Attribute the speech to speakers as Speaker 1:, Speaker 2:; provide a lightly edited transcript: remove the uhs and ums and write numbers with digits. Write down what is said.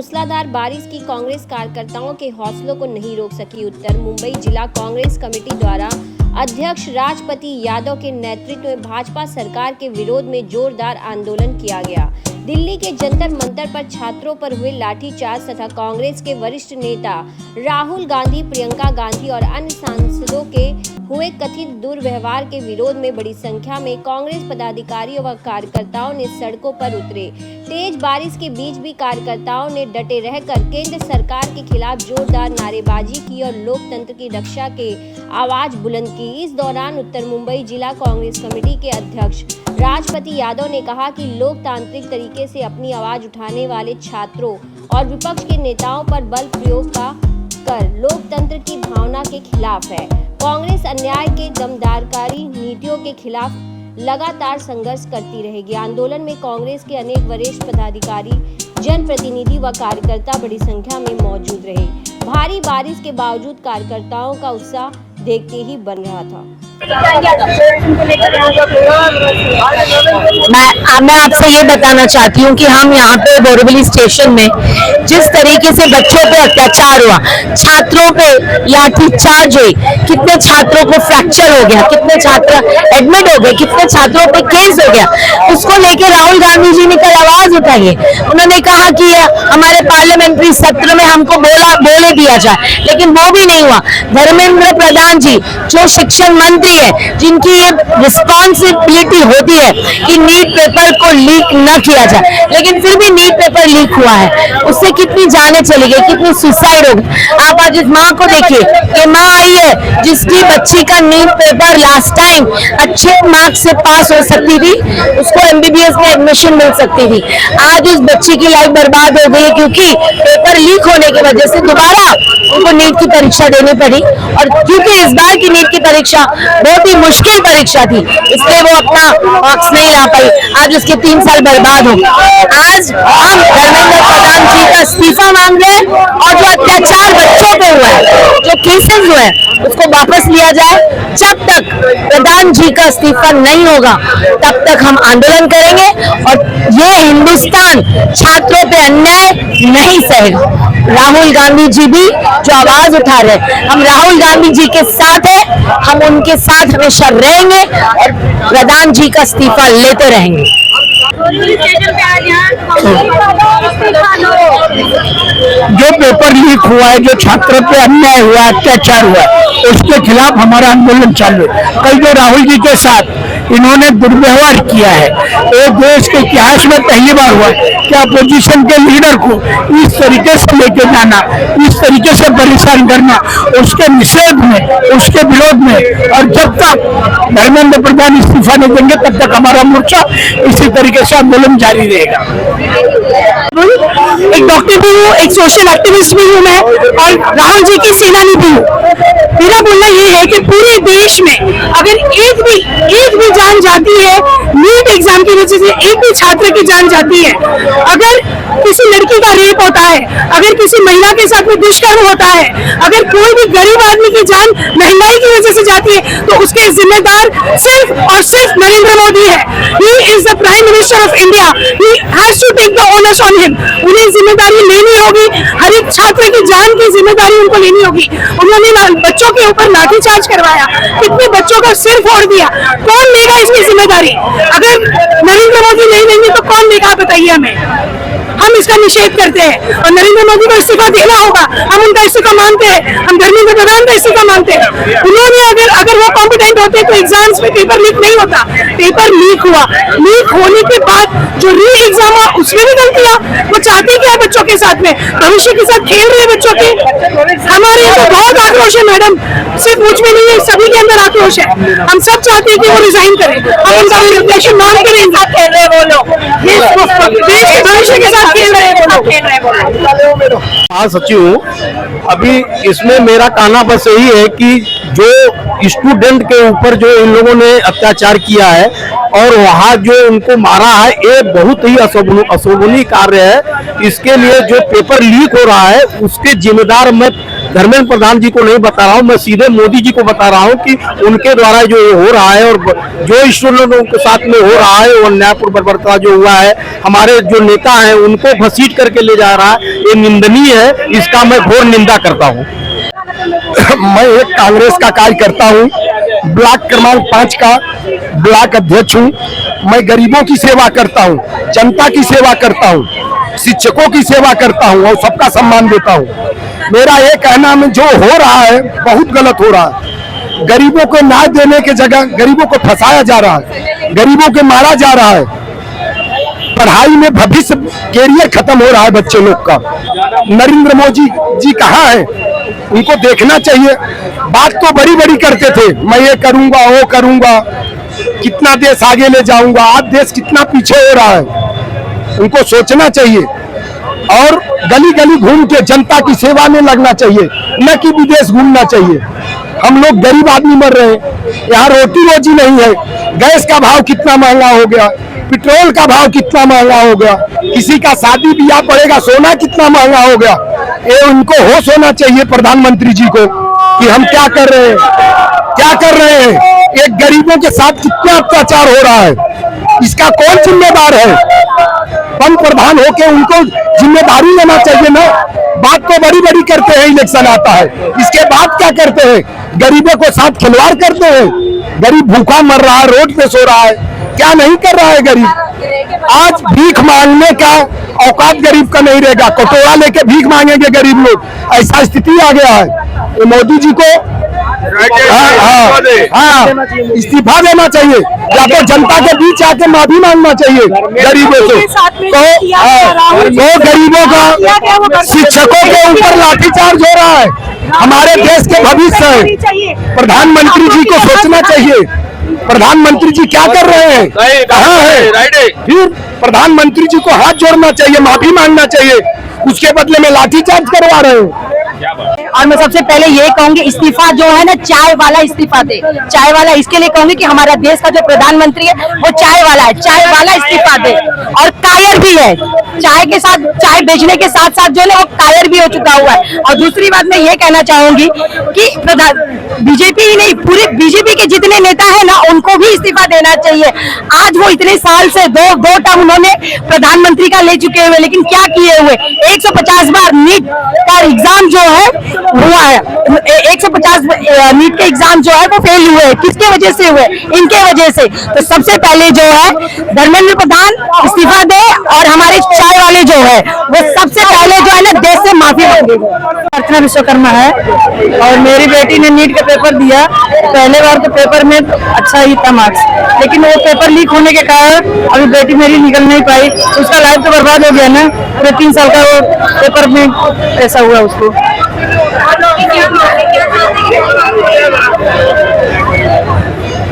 Speaker 1: मूसलाधार बारिश की कांग्रेस कार्यकर्ताओं के हौसलों को नहीं रोक सकी। उत्तर मुंबई जिला कांग्रेस कमेटी द्वारा अध्यक्ष राजपति यादव के नेतृत्व में भाजपा सरकार के विरोध में जोरदार आंदोलन किया गया। दिल्ली के जंतर मंतर पर छात्रों पर हुए लाठीचार्ज तथा कांग्रेस के वरिष्ठ नेता राहुल गांधी, प्रियंका गांधी और अन्य सांसदों के हुए कथित दुर्व्यवहार के विरोध में बड़ी संख्या में कांग्रेस पदाधिकारियों व कार्यकर्ताओं ने सड़कों पर उतरे। तेज बारिश के बीच भी कार्यकर्ताओं ने डटे रहकर केंद्र सरकार के खिलाफ जोरदार नारेबाजी की और लोकतंत्र की रक्षा के आवाज बुलंद की। इस दौरान उत्तर मुंबई जिला कांग्रेस कमेटी के अध्यक्ष राजपति यादव ने कहा कि लोकतांत्रिक तरीके से अपनी आवाज उठाने वाले छात्रों और विपक्ष के नेताओं पर बल प्रयोग कर लोकतंत्र की भावना के खिलाफ है। कांग्रेस अन्याय के दमदारकारी नीतियों के खिलाफ लगातार संघर्ष करती रहेगी। आंदोलन में कांग्रेस के अनेक वरिष्ठ पदाधिकारी, जनप्रतिनिधि व कार्यकर्ता बड़ी संख्या में मौजूद रहे। भारी बारिश के बावजूद कार्यकर्ताओं का उत्साह देखते ही बन रहा था।
Speaker 2: मैं आपसे ये बताना चाहती हूँ कि हम यहाँ पे बोरीवली स्टेशन में जिस तरीके से बच्चों पे अत्याचार हुआ, छात्रों पे लाठीचार्ज हुई, कितने छात्रों को फ्रैक्चर हो गया, कितने छात्र एडमिट हो गए, कितने छात्रों पे केस हो गया, उसको लेके राहुल गांधी जी ने कल आवाज उठाई है। उन्होंने कहा कि हमारे पार्लियामेंट्री सत्र में हमको बोले दिया जाए, लेकिन वो भी नहीं हुआ। धर्मेंद्र प्रधान जी जो शिक्षण मंत्री है, जिनकी ये रिस्पॉन्सिबिलिटी होती है कि नीट पेपर को लीक न किया जाए, लेकिन फिर भी नीट पेपर लीक हुआ है। उससे कितनी जानें चली गई, कितनी सुसाइड हो गई। आप आज इस माँ को देखिए, ये माँ आई है जिसकी बच्ची का नीट पेपर लास्ट टाइम अच्छे मार्क्स से पास हो सकती थी, उसको MBBS में एडमिशन मिल सकती थी। आज उस बच्ची की लाइफ बर्बाद हो गई क्योंकि पेपर लीक होने की वजह से दोबारा उनको नीट की परीक्षा देनी पड़ी। और क्योंकि इस बार की नीट की परीक्षा बहुत ही मुश्किल परीक्षा थी, इसलिए वो अपना मार्क्स नहीं ला पाई। आज उसके 3 साल बर्बाद हो। आज हम धर्मेंद्र प्रधान जी का इस्तीफा मांग रहे हैं और जो अत्याचार बच्चों पे हुआ है, जो केसेस हुए हैं, उसको वापस लिया जाए। जब तक प्रधान जी का इस्तीफा नहीं होगा तब तक हम आंदोलन करेंगे और ये हिंदुस्तान छात्रों पे अन्याय नहीं सहेगा। राहुल गांधी जी भी जो आवाज उठा रहे हैं, हम राहुल गांधी जी के साथ हैं, हम उनके साथ हमेशा रहेंगे और प्रधान जी का इस्तीफा लेते रहेंगे।
Speaker 3: जो पेपर लीक हुआ है, जो छात्रों पे अन्याय हुआ, अत्याचार हुआ, उसके खिलाफ हमारा आंदोलन चालू है। कल जो राहुल जी के साथ इन्होंने दुर्व्यवहार किया है, ये देश के इतिहास में पहली बार हुआ है कि अपोजिशन के लीडर को इस तरीके से लेके जाना, इस तरीके से परेशान करना, उसके निषेध में, उसके विरोध में। और जब तक धर्मेंद्र प्रधान इस्तीफा नहीं देंगे तब तक हमारा मोर्चा इसी तरीके से आंदोलन जारी रहेगा।
Speaker 2: एक डॉक्टर भी हूँ, एक सोशल एक्टिविस्ट भी हूँ मैं, और राहुल जी की सेनानी भी हूँ। मेरा बोलना ये है कि पूरे देश में अगर एक भी जान जाती है नीट एग्जाम की वजह से, एक भी छात्र की जान जाती है, अगर किसी लड़की का रेप होता है, अगर किसी महिला के साथ में दुष्कर्म होता है, अगर कोई भी गरीब आदमी की जान महंगाई की वजह से जाती है, तो उसके जिम्मेदार सिर्फ और सिर्फ नरेंद्र मोदी है। He is the Prime Minister of India. He has to take the onus on him. उन्हें जिम्मेदारी लेनी होगी, हर एक छात्र की जान की जिम्मेदारी उनको लेनी होगी। उन्होंने बच्चों के ऊपर लाठीचार्ज करवाया, कितने बच्चों का सिर फोड़ दिया, कौन लेगा इसकी जिम्मेदारी? अगर नरेंद्र मोदी नहीं लेंगे तो कौन लेगा, बताइए हमें। हम इसका निषेध करते हैं और नरेंद्र मोदी को इस्तीफा देना होगा। हम उनका इस्तीफा मांगते हैं, हम धर्मेंद्र प्रधान का इस्तीफा मांगते हैं। उन्होंने अगर वो कॉम्पिटेंट होते तो एग्जाम्स में पेपर लीक नहीं होता। पेपर लीक हुआ, लीक होने के बाद जो री एग्जाम हुआ उसमें भी गलतियां। वो चाहते क्या बच्चों के साथ में, भविष्य के साथ खेल रहे बच्चों के। हमारे यहाँ तो बहुत आक्रोश है मैडम, सिर्फ मुझ में नहीं है, सभी के अंदर आक्रोश है। हम सब चाहते हैं कि वो रिजाइन करें, हम उनका रिजाइन मान के नहीं खेल रहे वो लोग, देश के भविष्य के साथ खेल रहे हैं वो लोग।
Speaker 3: महासचिव हूँ। अभी इसमें मेरा कहना बस यही है कि जो स्टूडेंट के ऊपर जो इन लोगों ने अत्याचार किया है और वहाँ जो उनको मारा है, ये बहुत ही अशोभनीय कार्य है। इसके लिए जो पेपर लीक हो रहा है उसके जिम्मेदार मैं धर्मेंद्र प्रधान जी को नहीं बता रहा हूँ, मैं सीधे मोदी जी को बता रहा हूँ कि उनके द्वारा जो ये हो रहा है और जो स्टूडेंटों के साथ में हो रहा है वो अन्यायपूर्ण बर्बरता जो हुआ है, हमारे जो नेता हैं उनको घसीट करके ले जा रहा है, ये निंदनीय है। इसका मैं घोर निंदा करता हूँ। मैं एक कांग्रेस का कार्यकर्ता हूँ, ब्लॉक क्रमांक 5 का ब्लॉक अध्यक्ष हूँ। मैं गरीबों की सेवा करता हूँ, जनता की सेवा करता हूँ, शिक्षकों की सेवा करता हूँ और सबका सम्मान देता हूँ। मेरा ये कहना है जो हो रहा है बहुत गलत हो रहा है। गरीबों को न्याय देने के जगह गरीबों को फंसाया जा रहा है, गरीबों को मारा जा रहा है। पढ़ाई में भविष्य कैरियर खत्म हो रहा है बच्चे लोग का। नरेंद्र मोदी जी कहाँ है, उनको देखना चाहिए। बात तो बड़ी बड़ी करते थे, मैं ये करूंगा वो करूंगा, कितना देश आगे ले जाऊंगा। आज देश कितना पीछे हो रहा है, उनको सोचना चाहिए और गली गली घूम के जनता की सेवा में लगना चाहिए, न कि विदेश घूमना चाहिए। हम लोग गरीब आदमी मर रहे हैं, यहाँ रोटी रोजी नहीं है। गैस का भाव कितना महंगा हो गया, पेट्रोल का भाव कितना महंगा हो गया, किसी का शादी ब्याह पड़ेगा, सोना कितना महंगा हो गया। ये उनको होश होना चाहिए प्रधानमंत्री जी को कि हम क्या कर रहे हैं, क्या कर रहे हैं। एक गरीबों के साथ कितना अत्याचार हो रहा है, इसका कौन जिम्मेदार है। पंत प्रधान होके उनको जिम्मेदारी लेना चाहिए ना। बात तो बड़ी बड़ी करते हैं, इलेक्शन आता है, इसके बाद क्या करते हैं, गरीबों को साथ खिलवाड़ करते हैं। गरीब भूखा मर रहा है, रोड पे सो रहा है, क्या नहीं कर रहा है गरीब। आज भीख मांगने का औकात गरीब का नहीं रहेगा, कटोरा लेके भीख मांगेंगे गरीब लोग, ऐसा स्थिति आ गया है। तो मोदी जी को इस्तीफा देना चाहिए, या तो जनता के बीच आके माफी मांगना चाहिए गरीबों से। तो गरीबों का शिक्षकों के ऊपर लाठीचार्ज हो रहा है, हमारे देश के भविष्य है। प्रधानमंत्री जी को सोचना चाहिए, प्रधानमंत्री जी क्या कर रहे हैं, कहाँ है। फिर प्रधानमंत्री जी को हाथ जोड़ना चाहिए, माफी मांगना चाहिए, उसके बदले में लाठीचार्ज करवा रहे हैं।
Speaker 2: और मैं सबसे पहले ये कहूंगी, इस्तीफा जो है ना, चाय वाला इस्तीफा दे। चाय वाला इसके लिए कहूंगी कि हमारा देश का जो प्रधानमंत्री है वो चाय वाला है, चाय वाला इस्तीफा दे। और कायर भी है, चाय के साथ, चाय बेचने के साथ साथ जो है वो कायर भी हो चुका हुआ है। और दूसरी बात मैं ये कहना चाहूंगी कि बीजेपी ही नहीं, पूरे बीजेपी के जितने नेता है ना, उनको भी इस्तीफा देना चाहिए। आज वो इतने साल से दो टर्म उन्होंने प्रधानमंत्री का ले चुके हुए, लेकिन क्या किए हुए, 150 बार नीट का एग्जाम जो है हुआ है, 150 नीट के एग्जाम जो है वो फेल हुए। किसके वजह से हुए, इनके वजह से। तो सबसे पहले जो है धर्मेंद्र प्रधान इस्तीफा दे, और हमारे चाय वाले जो है वो सबसे पहले जो है ना देश से माफी मांगे। अर्चना विश्वकर्मा है और मेरी बेटी ने नीट का पेपर दिया। पहले बार तो पेपर में अच्छा ही था मार्क्स, लेकिन वो पेपर लीक होने के कारण अभी बेटी मेरी निकल नहीं पाई। उसका लाइफ तो बर्बाद हो गया ना, पूरे 3 साल का वो पेपर में ऐसा हुआ उसको।